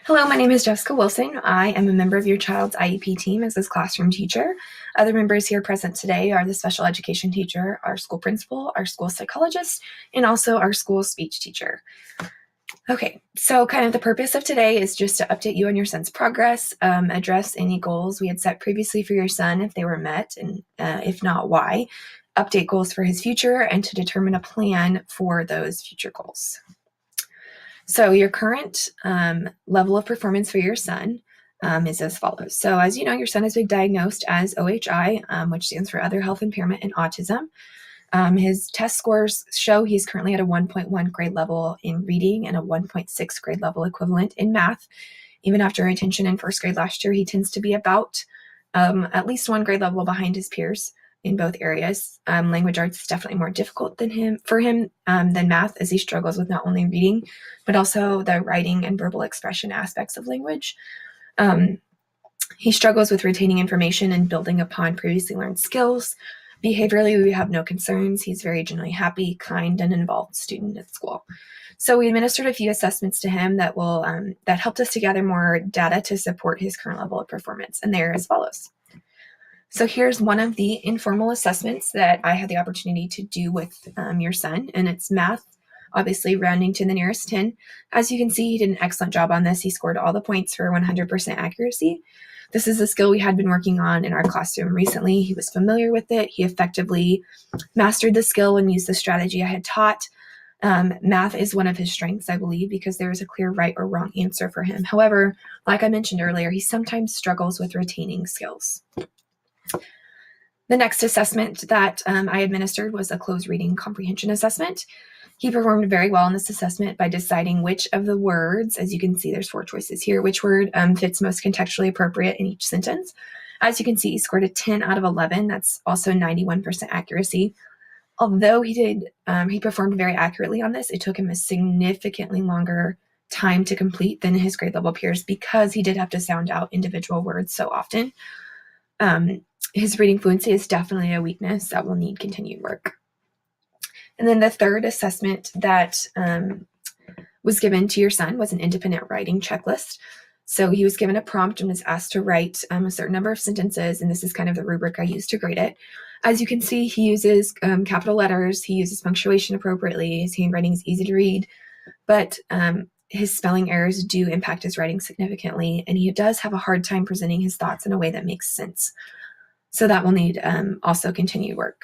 Hello, my name is Jessica Wilson. I am a member of your child's IEP team as his classroom teacher. Other members here present today are the special education teacher, our school principal, our school psychologist, and also our school speech teacher. Okay, so kind of the purpose of today is just to update you on your son's progress, address any goals we had set previously for your son if they were met, and if not, why, update goals for his future, and to determine a plan for those future goals. So your current level of performance for your son is as follows. So as you know, your son has been diagnosed as OHI, which stands for Other Health Impairment and Autism. His test scores show he's currently at a 1.1 grade level in reading and a 1.6 grade level equivalent in math. Even after retention in first grade last year, he tends to be about at least one grade level behind his peers in both areas. Language arts is definitely more difficult than than math, as he struggles with not only reading, but also the writing and verbal expression aspects of language. He struggles with retaining information and building upon previously learned skills. Behaviorally, we have no concerns. He's very generally happy, kind, and involved student at school. So we administered a few assessments to him that helped us to gather more data to support his current level of performance, and they're as follows. So here's one of the informal assessments that I had the opportunity to do with your son, and it's math, obviously rounding to the nearest 10. As you can see, he did an excellent job on this. He scored all the points for 100% accuracy. This is a skill we had been working on in our classroom recently. He was familiar with it. He effectively mastered the skill and used the strategy I had taught. Math is one of his strengths, I believe, because there is a clear right or wrong answer for him. However, like I mentioned earlier, he sometimes struggles with retaining skills. The next assessment that I administered was a closed reading comprehension assessment. He performed very well in this assessment by deciding which of the words, as you can see, there's 4 choices here, which word fits most contextually appropriate in each sentence. As you can see, he scored a 10 out of 11. That's also 91% accuracy. Although he performed very accurately on this, it took him a significantly longer time to complete than his grade level peers because he did have to sound out individual words so often. His reading fluency is definitely a weakness that will need continued work. And then the third assessment that was given to your son was an independent writing checklist. So he was given a prompt and was asked to write a certain number of sentences, and this is kind of the rubric I used to grade it. As you can see, he uses capital letters, he uses punctuation appropriately, his handwriting is easy to read, but his spelling errors do impact his writing significantly, and he does have a hard time presenting his thoughts in a way that makes sense. So that will need also continued work.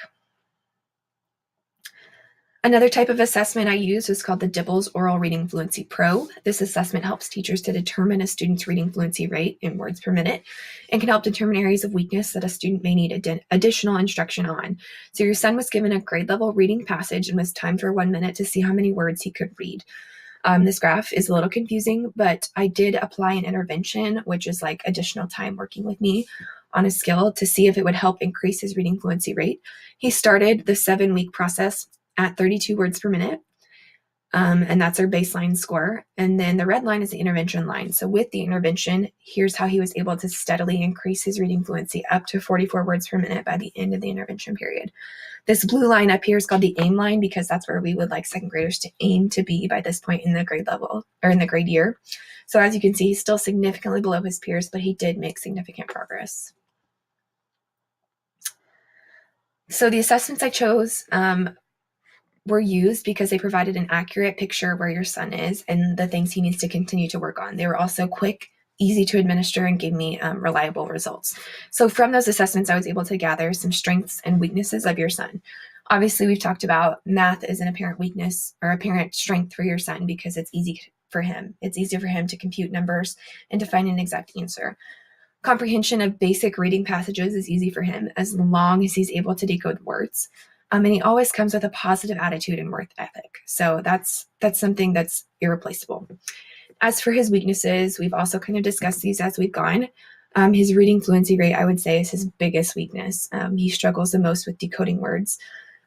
Another type of assessment I used is called the DIBELS Oral Reading Fluency Probe. This assessment helps teachers to determine a student's reading fluency rate in words per minute and can help determine areas of weakness that a student may need additional instruction on. So your son was given a grade level reading passage and was timed for 1 minute to see how many words he could read. This graph is a little confusing, but I did apply an intervention, which is like additional time working with me on a skill to see if it would help increase his reading fluency rate. He started the 7-week process at 32 words per minute, and that's our baseline score. And then the red line is the intervention line. So with the intervention, here's how he was able to steadily increase his reading fluency up to 44 words per minute by the end of the intervention period. This blue line up here is called the aim line because that's where we would like second graders to aim to be by this point in the grade level or in the grade year. So as you can see, he's still significantly below his peers, but he did make significant progress. So the assessments I chose were used because they provided an accurate picture of where your son is and the things he needs to continue to work on. They were also quick, easy to administer, and gave me reliable results. So from those assessments, I was able to gather some strengths and weaknesses of your son. Obviously, we've talked about math as an apparent weakness or apparent strength for your son because it's easy for him. It's easy for him to compute numbers and to find an exact answer. Comprehension of basic reading passages is easy for him as long as he's able to decode words. And he always comes with a positive attitude and work ethic. So that's something that's irreplaceable. As for his weaknesses, we've also kind of discussed these as we've gone. His reading fluency rate, I would say, is his biggest weakness. He struggles the most with decoding words,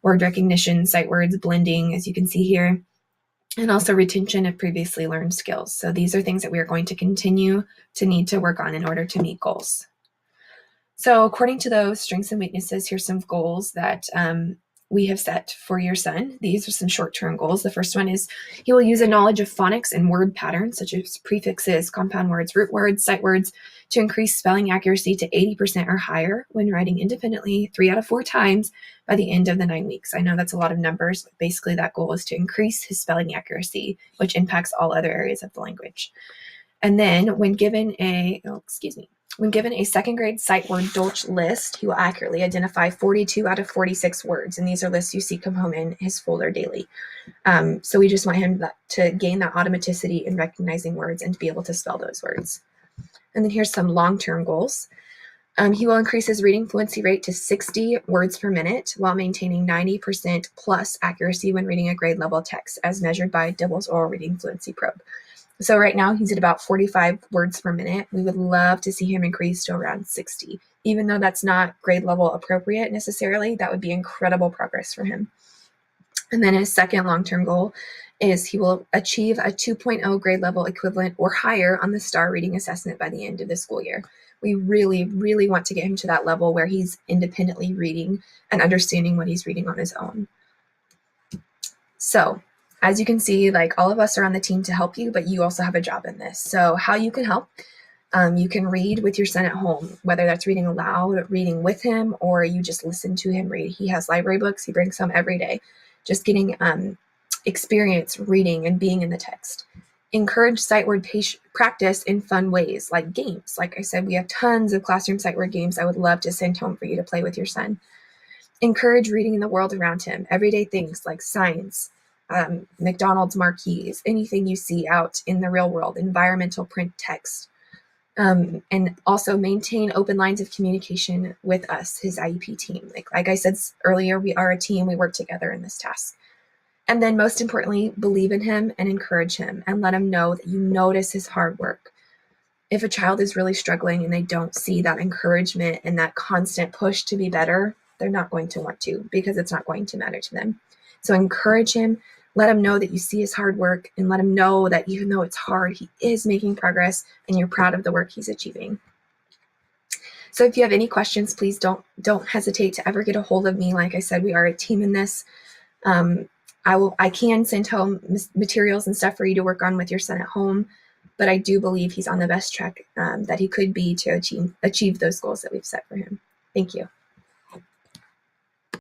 word recognition, sight words, blending, as you can see here, and also retention of previously learned skills. So these are things that we are going to continue to need to work on in order to meet goals. So according to those strengths and weaknesses, here's some goals that we have set for your son. These are some short-term goals. The first one is he will use a knowledge of phonics and word patterns, such as prefixes, compound words, root words, sight words, to increase spelling accuracy to 80% or higher when writing independently 3 out of 4 times by the end of the 9 weeks. I know that's a lot of numbers, but basically that goal is to increase his spelling accuracy, which impacts all other areas of the language. And then when given a second grade sight word Dolch list, he will accurately identify 42 out of 46 words. And these are lists you see come home in his folder daily. So we just want him to gain that automaticity in recognizing words and to be able to spell those words. And then here's some long-term goals. He will increase his reading fluency rate to 60 words per minute while maintaining 90% plus accuracy when reading a grade level text as measured by Dibble's Oral Reading Fluency Probe. So right now he's at about 45 words per minute. We would love to see him increase to around 60. Even though that's not grade level appropriate necessarily, that would be incredible progress for him. And then his second long-term goal is he will achieve a 2.0 grade level equivalent or higher on the STAR reading assessment by the end of the school year. We really, really want to get him to that level where he's independently reading and understanding what he's reading on his own. So as you can see, like all of us are on the team to help you, but you also have a job in this. So how you can help, you can read with your son at home, whether that's reading aloud, reading with him, or you just listen to him read. He has library books. He brings home every day. Just getting experience reading and being in the text. Encourage sight word practice in fun ways, like games. Like I said, we have tons of classroom sight word games I would love to send home for you to play with your son. Encourage reading in the world around him, everyday things like signs, McDonald's marquees, anything you see out in the real world, environmental print text. And also maintain open lines of communication with us, his IEP team. Like I said earlier, we are a team. We work together in this task. And then most importantly, believe in him and encourage him and let him know that you notice his hard work. If a child is really struggling and they don't see that encouragement and that constant push to be better, they're not going to want to because it's not going to matter to them. So encourage him, let him know that you see his hard work, and let him know that even though it's hard, he is making progress and you're proud of the work he's achieving. So if you have any questions, please don't hesitate to ever get a hold of me. Like I said, we are a team in this. I can send home materials and stuff for you to work on with your son at home, but I do believe he's on the best track that he could be to achieve those goals that we've set for him. Thank you.